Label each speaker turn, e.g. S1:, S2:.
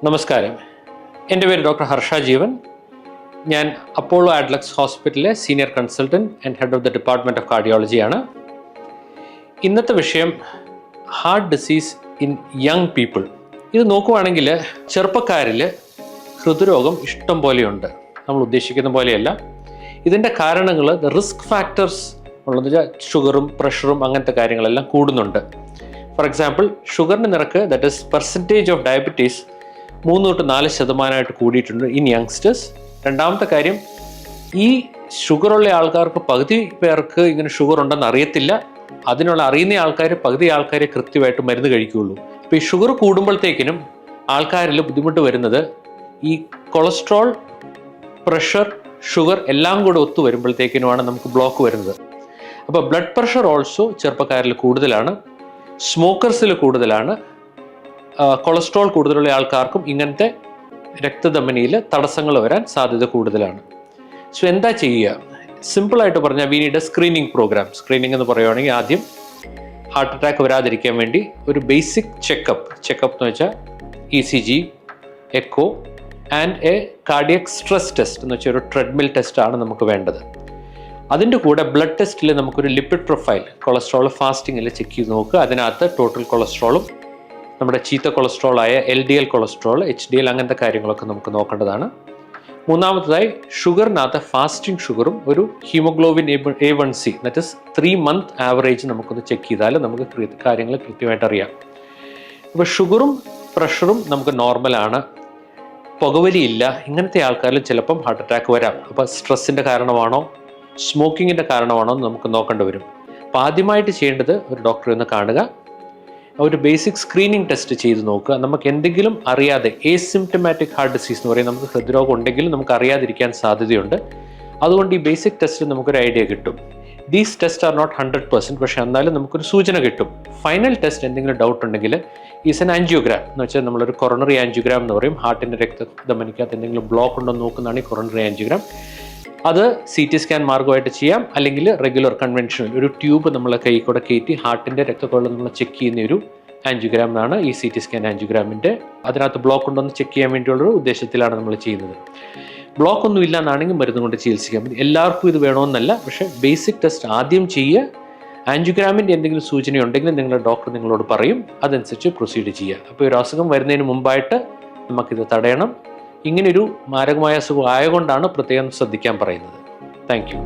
S1: നമസ്കാരം, എൻ്റെ പേര് ഡോക്ടർ ഹർഷ ജീവൻ. ഞാൻ അപ്പോളോ ആഡ്ലക്സ് ഹോസ്പിറ്റലിലെ senior consultant and head of the department of കാർഡിയോളജിയാണ്. ഇന്നത്തെ വിഷയം heart disease in young people. ഇത് നോക്കുവാണെങ്കിൽ ചെറുപ്പക്കാരിൽ ഹൃദ്രോഗം ഇഷ്ടം പോലെയുണ്ട്. നമ്മൾ ഉദ്ദേശിക്കുന്ന പോലെയല്ല. ഇതിൻ്റെ കാരണങ്ങൾ റിസ്ക് ഫാക്ടേഴ്സ് ഉള്ളത് വെച്ചാൽ ഷുഗറും പ്രഷറും അങ്ങനത്തെ കാര്യങ്ങളെല്ലാം കൂടുന്നുണ്ട്. ഫോർ എക്സാമ്പിൾ, ഷുഗറിൻ്റെ നിരക്ക്, that is percentage of diabetes 3-4% കൂടിയിട്ടുണ്ട് ഇൻ യങ്സ്റ്റേഴ്സ്. രണ്ടാമത്തെ കാര്യം, ഈ ഷുഗറുള്ള ആൾക്കാർക്ക് പകുതി പേർക്ക് ഇങ്ങനെ ഷുഗർ ഉണ്ടെന്ന് അറിയത്തില്ല. അതിനുള്ള അറിയുന്ന ആൾക്കാർ പകുതി ആൾക്കാരെ കൃത്യമായിട്ട് മരുന്ന് കഴിക്കുകയുള്ളൂ. അപ്പോൾ ഈ ഷുഗർ കൂടുമ്പോഴത്തേക്കിനും ആൾക്കാരിൽ ബുദ്ധിമുട്ട് വരുന്നത് ഈ കൊളസ്ട്രോൾ, പ്രഷർ, ഷുഗർ എല്ലാം കൂടെ ഒത്തു വരുമ്പോഴത്തേക്കിനുമാണ് നമുക്ക് ബ്ലോക്ക് വരുന്നത്. അപ്പോൾ ബ്ലഡ് പ്രഷർ ഓൾസോ ചെറുപ്പക്കാരിൽ കൂടുതലാണ്, സ്മോക്കേഴ്സിൽ കൂടുതലാണ്. കൊളസ്ട്രോൾ കൂടുതലുള്ള ആൾക്കാർക്കും ഇങ്ങനത്തെ രക്തധമനിയിൽ തടസ്സങ്ങൾ വരാൻ സാധ്യത കൂടുതലാണ്. സോ എന്താ ചെയ്യുക? സിമ്പിളായിട്ട് പറഞ്ഞാൽ we need a screening programme. Screening എന്ന് പറയുകയാണെങ്കിൽ ആദ്യം ഹാർട്ട് അറ്റാക്ക് വരാതിരിക്കാൻ വേണ്ടി ഒരു ബേസിക് ചെക്കപ്പ് എന്ന് വെച്ചാൽ ECG, echo and a cardiac stress test എന്ന് വെച്ചാൽ ഒരു ട്രെഡ്മിൽ ടെസ്റ്റാണ് നമുക്ക് വേണ്ടത്. അതിൻ്റെ കൂടെ ബ്ലഡ് ടെസ്റ്റിൽ നമുക്കൊരു ലിപ്പിഡ് പ്രൊഫൈൽ, കൊളസ്ട്രോൾ ഫാസ്റ്റിങ്ങിൽ ചെക്ക് ചെയ്ത് നോക്കുക. അതിനകത്ത് ടോട്ടൽ കൊളസ്ട്രോളും നമ്മുടെ ചീത്ത കൊളസ്ട്രോളായ LDL കൊളസ്ട്രോൾ, HDL അങ്ങനത്തെ കാര്യങ്ങളൊക്കെ നമുക്ക് നോക്കേണ്ടതാണ്. മൂന്നാമതായി ഷുഗറിനകത്ത് ഫാസ്റ്റിംഗ് ഷുഗറും ഒരു haemoglobin A1C, that is 3 month average നമുക്കൊന്ന് ചെക്ക് ചെയ്താൽ നമുക്ക് കാര്യങ്ങൾ കൃത്യമായിട്ട് അറിയാം. അപ്പോൾ ഷുഗറും പ്രഷറും നമുക്ക് നോർമലാണ്, പുകവലിയില്ല, ഇങ്ങനത്തെ ആൾക്കാരിൽ ചിലപ്പം ഹാർട്ട് അറ്റാക്ക് വരാം. അപ്പോൾ സ്ട്രെസ്സിൻ്റെ കാരണമാണോ സ്മോക്കിങ്ങിൻ്റെ കാരണമാണോ എന്ന് നമുക്ക് നോക്കേണ്ടി വരും. അപ്പോൾ ആദ്യമായിട്ട് ചെയ്യേണ്ടത് ഒരു ഡോക്ടറെ ഒന്ന് കാണുക, ഒരു ബേസിക് സ്ക്രീനിങ് ടെസ്റ്റ് ചെയ്ത് നോക്കുക. നമുക്ക് എന്തെങ്കിലും അറിയാതെ ഏസിംപ്റ്റമാറ്റിക് ഹാർട്ട് ഡിസീസ് എന്ന് പറയും, നമുക്ക് ഹൃദ്രോഗം ഉണ്ടെങ്കിലും നമുക്ക് അറിയാതിരിക്കാൻ സാധ്യതയുണ്ട്. അതുകൊണ്ട് ഈ ബേസിക് ടെസ്റ്റിൽ നമുക്കൊരു ഐഡിയ കിട്ടും. ദീസ് ടെസ്റ്റ് ആർ നോട്ട് 100%, പക്ഷേ എന്നാലും നമുക്കൊരു സൂചന കിട്ടും. ഫൈനൽ ടെസ്റ്റ് എന്തെങ്കിലും ഡൗട്ട് ഉണ്ടെങ്കിൽ ഈസ് എൻ ആൻജിയോഗ്രാം എന്ന് വെച്ചാൽ നമ്മളൊരു കൊറോണറി ആൻജിയോഗ്രാം എന്ന് പറയും. ഹാർട്ടിൻ്റെ രക്തധമനിക്കകത്ത് എന്തെങ്കിലും ബ്ലോക്ക് ഉണ്ടോ എന്ന് നോക്കുന്നതാണ് ഈ കൊറോണറി ആൻജിയോഗ്രാം. അത് CT സ്കാൻ മാർഗമായിട്ട് ചെയ്യാം, അല്ലെങ്കിൽ റെഗുലർ കൺവെൻഷണൽ ഒരു ട്യൂബ് നമ്മളെ കൈ കൂടെ കയറ്റി ഹാർട്ടിൻ്റെ രക്തക്കൊള്ളം നമ്മൾ ചെക്ക് ചെയ്യുന്ന ഒരു ആൻജിയോഗ്രാം ആണ് ഈ CT സ്കാൻ ആൻജിയോഗ്രാമിൻ്റെ. അതിനകത്ത് ബ്ലോക്ക് ഉണ്ടോ എന്ന് ചെക്ക് ചെയ്യാൻ വേണ്ടിയുള്ളൊരു ഉദ്ദേശത്തിലാണ് നമ്മൾ ചെയ്യുന്നത്. ബ്ലോക്ക് ഒന്നും ഇല്ല എന്നാണെങ്കിൽ മരുന്ന് കൊണ്ട് ചികിത്സിക്കാൻ പറ്റും. എല്ലാവർക്കും ഇത് വേണമെന്നല്ല, പക്ഷേ ബേസിക് ടെസ്റ്റ് ആദ്യം ചെയ്യുക. ആൻജിയോഗ്രാമിൻ്റെ എന്തെങ്കിലും സൂചനയുണ്ടെങ്കിൽ നിങ്ങളുടെ ഡോക്ടർ നിങ്ങളോട് പറയും, അതനുസരിച്ച് പ്രൊസീഡ് ചെയ്യുക. അപ്പോൾ ഒരു അസുഖം വരുന്നതിന് മുമ്പായിട്ട് നമുക്കിത് തടയണം. ഇങ്ങനെയൊരു മാരകമായ അസുഖം ആയതുകൊണ്ടാണ് പ്രത്യേകം ശ്രദ്ധിക്കാൻ പറയുന്നത്. Thank you.